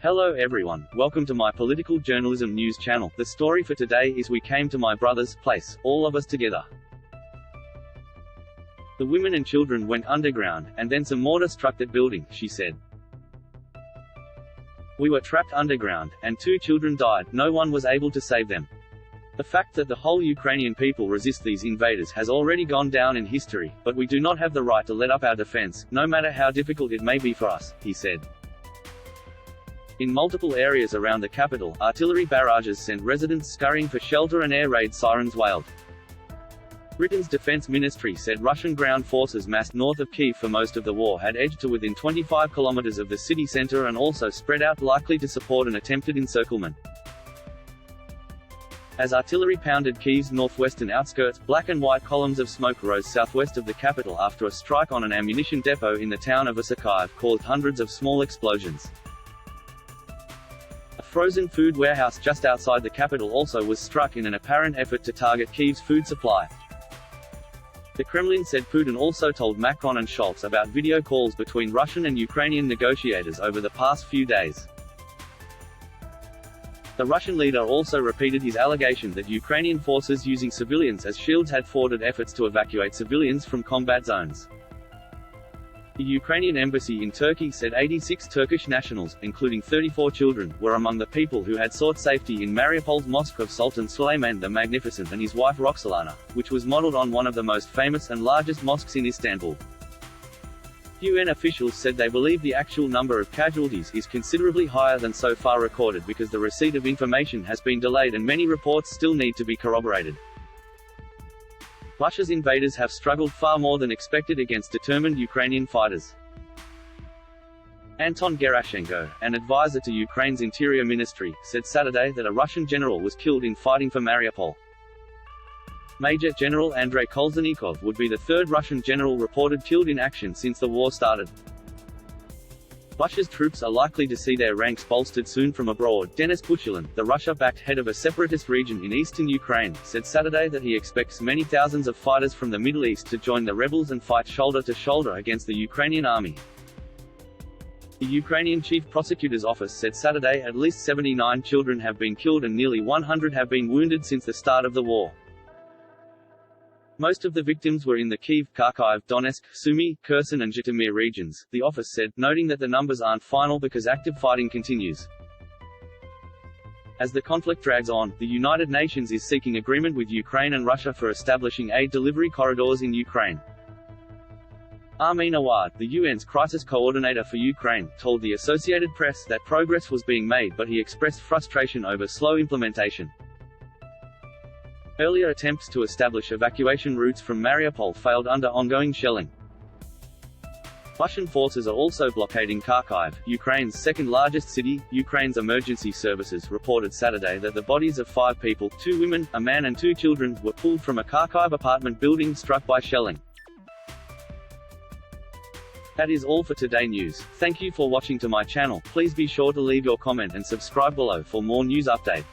Hello everyone, welcome to my political journalism news channel. The story for today is we came to my brother's place, all of us together. The women and children went underground, and then some mortar struck that building, she said. We were trapped underground, and 2 children died, no one was able to save them. The fact that the whole Ukrainian people resist these invaders has already gone down in history, but we do not have the right to let up our defense, no matter how difficult it may be for us, he said. In multiple areas around the capital, artillery barrages sent residents scurrying for shelter and air raid sirens wailed. Britain's defense ministry said Russian ground forces massed north of Kyiv for most of the war had edged to within 25 kilometers of the city center and also spread out, likely to support an attempted encirclement. As artillery pounded Kyiv's northwestern outskirts, black and white columns of smoke rose southwest of the capital after a strike on an ammunition depot in the town of Osakhiv caused hundreds of small explosions. A frozen food warehouse just outside the capital also was struck in an apparent effort to target Kyiv's food supply. The Kremlin said Putin also told Macron and Scholz about video calls between Russian and Ukrainian negotiators over the past few days. The Russian leader also repeated his allegation that Ukrainian forces using civilians as shields had thwarted efforts to evacuate civilians from combat zones. The Ukrainian embassy in Turkey said 86 Turkish nationals, including 34 children, were among the people who had sought safety in Mariupol's mosque of Sultan Suleiman the Magnificent and his wife Roxolana, which was modeled on one of the most famous and largest mosques in Istanbul. UN officials said they believe the actual number of casualties is considerably higher than so far recorded because the receipt of information has been delayed and many reports still need to be corroborated. Russia's invaders have struggled far more than expected against determined Ukrainian fighters. Anton Gerashenko, an advisor to Ukraine's Interior Ministry, said Saturday that a Russian general was killed in fighting for Mariupol. Major General Andrei Kolesnikov would be the 3rd Russian general reported killed in action since the war started. Russia's troops are likely to see their ranks bolstered soon from abroad. Denis Pushilin, the Russia-backed head of a separatist region in eastern Ukraine, said Saturday that he expects many thousands of fighters from the Middle East to join the rebels and fight shoulder to shoulder against the Ukrainian army. The Ukrainian Chief Prosecutor's Office said Saturday at least 79 children have been killed and nearly 100 have been wounded since the start of the war. Most of the victims were in the Kyiv, Kharkiv, Donetsk, Sumy, Kherson and Zhytomyr regions, the office said, noting that the numbers aren't final because active fighting continues. As the conflict drags on, the United Nations is seeking agreement with Ukraine and Russia for establishing aid delivery corridors in Ukraine. Armin Awad, the UN's crisis coordinator for Ukraine, told the Associated Press that progress was being made but he expressed frustration over slow implementation. Earlier attempts to establish evacuation routes from Mariupol failed under ongoing shelling. Russian forces are also blockading Kharkiv, Ukraine's second-largest city. Ukraine's emergency services reported Saturday that the bodies of 5 people, 2 women, a man and 2 children, were pulled from a Kharkiv apartment building struck by shelling. That is all for today news. Thank you for watching to my channel. Please be sure to leave your comment and subscribe below for more news update.